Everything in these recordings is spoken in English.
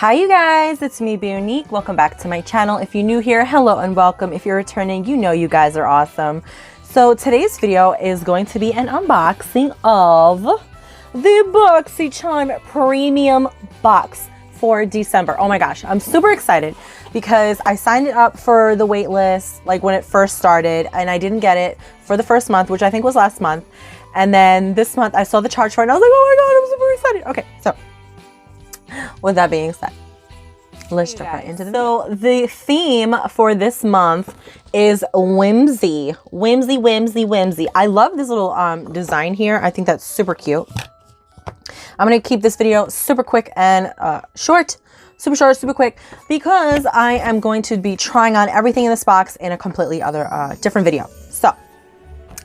Hi you guys, it's me, Bionique. Welcome back to my channel. If you're new here, hello and welcome. If you're returning, you know you guys are awesome. So today's video is going to be an unboxing of the Boxy Charm Premium Box for December. Oh my gosh, I'm super excited because I signed it up for the wait list like when it first started, and I didn't get it for the first month, which I think was last month. And then this month I saw the charge for it and I was like, oh my god, I'm super excited. Okay, so with that being said, let's jump right into the video. So the theme for this month is whimsy. Whimsy, whimsy, whimsy. I love this little design here. I think that's super cute. I'm going to keep this video super quick and short, super quick, because I am going to be trying on everything in this box in a completely other different video. So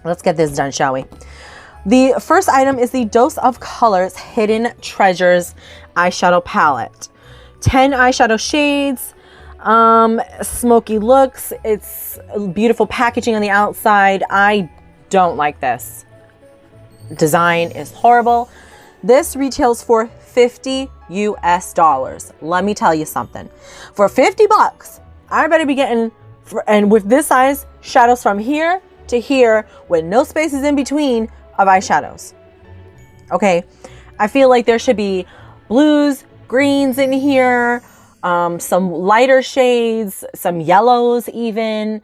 let's get this done, shall we? The first item is the Dose of Colors Hidden Treasures eyeshadow palette. 10 eyeshadow shades, smoky looks. It's beautiful packaging on the outside. I don't like this. Design is horrible. This retails for $50 US. Let me tell you something. For 50 bucks, I better be getting, and with this size, shadows from here to here with no spaces in between of eyeshadows. Okay, I feel like there should be blues, greens in here, some lighter shades, some yellows even.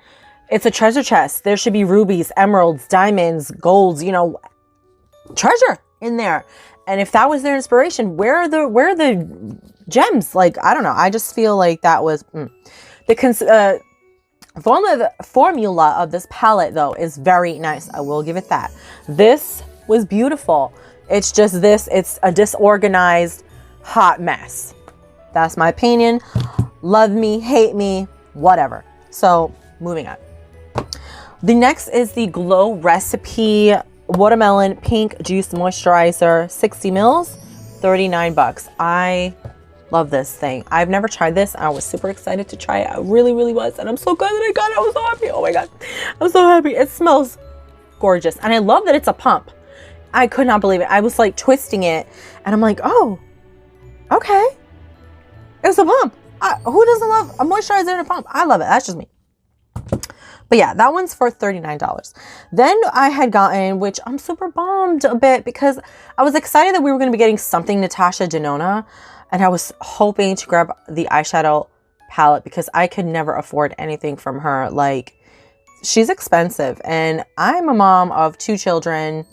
It's a treasure chest. There should be rubies, emeralds, diamonds, golds, you know, treasure in there. And if that was their inspiration, where are the gems? Like, I don't know. I just feel like that was the formula of this palette, though, is very nice. I will give it that. This was beautiful. It's just this. It's a disorganized hot mess. That's my opinion. Love me, hate me, whatever. So moving on. The next is the Glow Recipe Watermelon Pink Juice Moisturizer, 60 mils, 39 bucks. I love this thing. I've never tried this. I was super excited to try it. I really was. And I'm so glad that I got it. I was so happy. Oh my God. I'm so happy. It smells gorgeous. And I love that it's a pump. I could not believe it. I was like twisting it and I'm like, oh, okay. It's a pump. Who doesn't love a moisturizer and a pump? I love it. That's just me. But yeah, that one's for $39. Then I had gotten, which I'm super bummed a bit because I was excited that we were going to be getting something Natasha Denona. And I was hoping to grab the eyeshadow palette because I could never afford anything from her. Like, she's expensive. And I'm a mom of 2 children.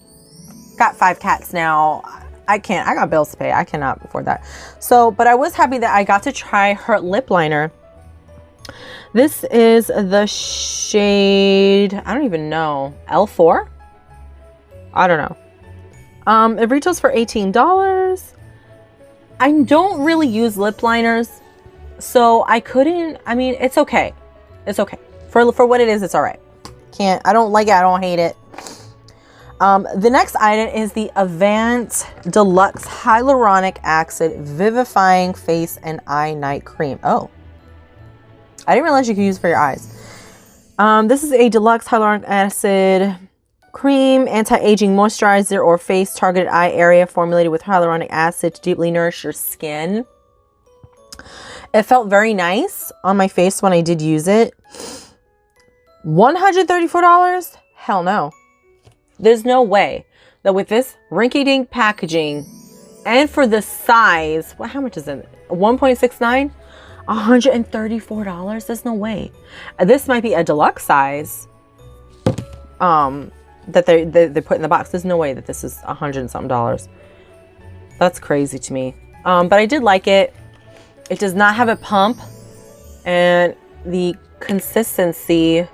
Got 5 cats now. I got bills to pay. I cannot afford that. So, but I was happy that I got to try her lip liner. This is the shade, I don't even know, L4? I don't know. It retails for $18. I don't really use lip liners, so I mean, it's okay. It's okay. For what it is, it's all right. I don't like it. I don't hate it. The next item is the Avant Deluxe Hyaluronic Acid Vivifying Face and Eye Night Cream. Oh, I didn't realize you could use it for your eyes. This is a deluxe hyaluronic acid cream, anti-aging moisturizer or face targeted eye area formulated with hyaluronic acid to deeply nourish your skin. It felt very nice on my face when I did use it. $134? Hell no. There's no way that with this rinky-dink packaging and for the size, well, how much is it? 1.69? $134? There's no way. This might be a deluxe size that they put in the box. There's no way that this is $100 and something. That's crazy to me. But I did like it. It does not have a pump, and the consistency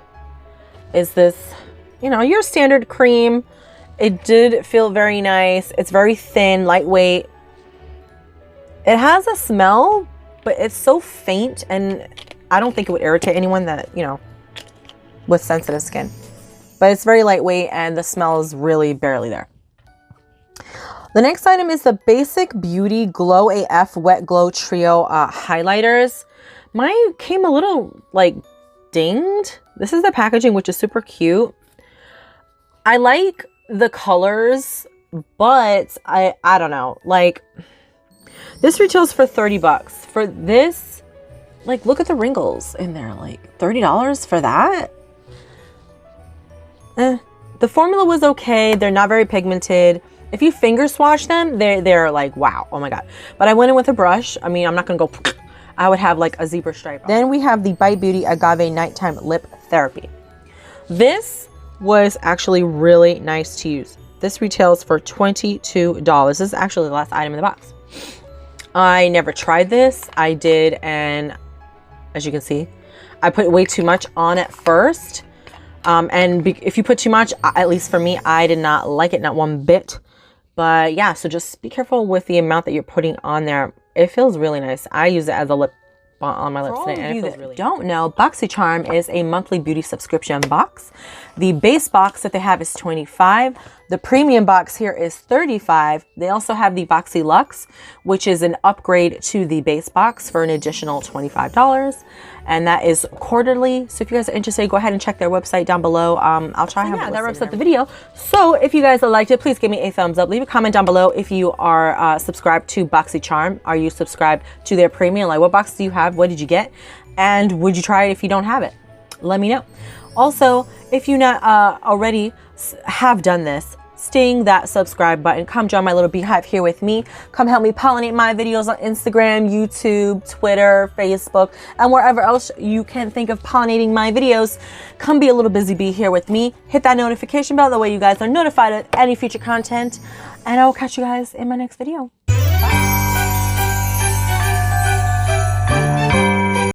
is this, you know, your standard cream. It did feel very nice. It's very thin, lightweight. It has a smell, but it's so faint, and I don't think it would irritate anyone that, you know, with sensitive skin. But it's very lightweight, and the smell is really barely there. The next item is the Basic Beauty Glow AF Wet Glow Trio highlighters. Mine came a little like dinged. This is the packaging, which is super cute. I like the colors, but I don't know, like This retails for 30 bucks. For this, like, look at the wrinkles in there. Like, $30 for that? The formula was okay. They're not very pigmented. If you finger swatch them, they're like, wow, oh my God. But I went in with a brush. I mean, I'm not gonna go, I would have like a zebra stripe. Then we have the Bite Beauty Agave Nighttime Lip Therapy. This was actually really nice to use. This retails for $22. This is actually the last item in the box. I never tried this. I did, and as you can see, I put way too much on at first. If you put too much, at least for me, I did not like it, not one bit. But yeah, so just be careful with the amount that you're putting on there. It feels really nice. I use it as a lip on my lips today, and it feels really nice. Don't know, BoxyCharm is a monthly beauty subscription box. The base box that they have is $25. The premium box here is $35. They also have the Boxy Luxe, which is an upgrade to the base box for an additional $25. And that is quarterly. So if you guys are interested, go ahead and check their website down below. I'll try to have that wraps up the video. So if you guys liked it, please give me a thumbs up. Leave a comment down below if you are subscribed to BoxyCharm. Are you subscribed to their premium? Like, what box do you have? What did you get? And would you try it if you don't have it? Let me know. Also, if you not already have done this, sting that subscribe button. Come join my little beehive here with me. Come help me pollinate my videos on Instagram, YouTube, Twitter, Facebook, and wherever else you can think of pollinating my videos. Come be a little busy bee here with me. Hit that notification bell. That way you guys are notified of any future content. And I will catch you guys in my next video.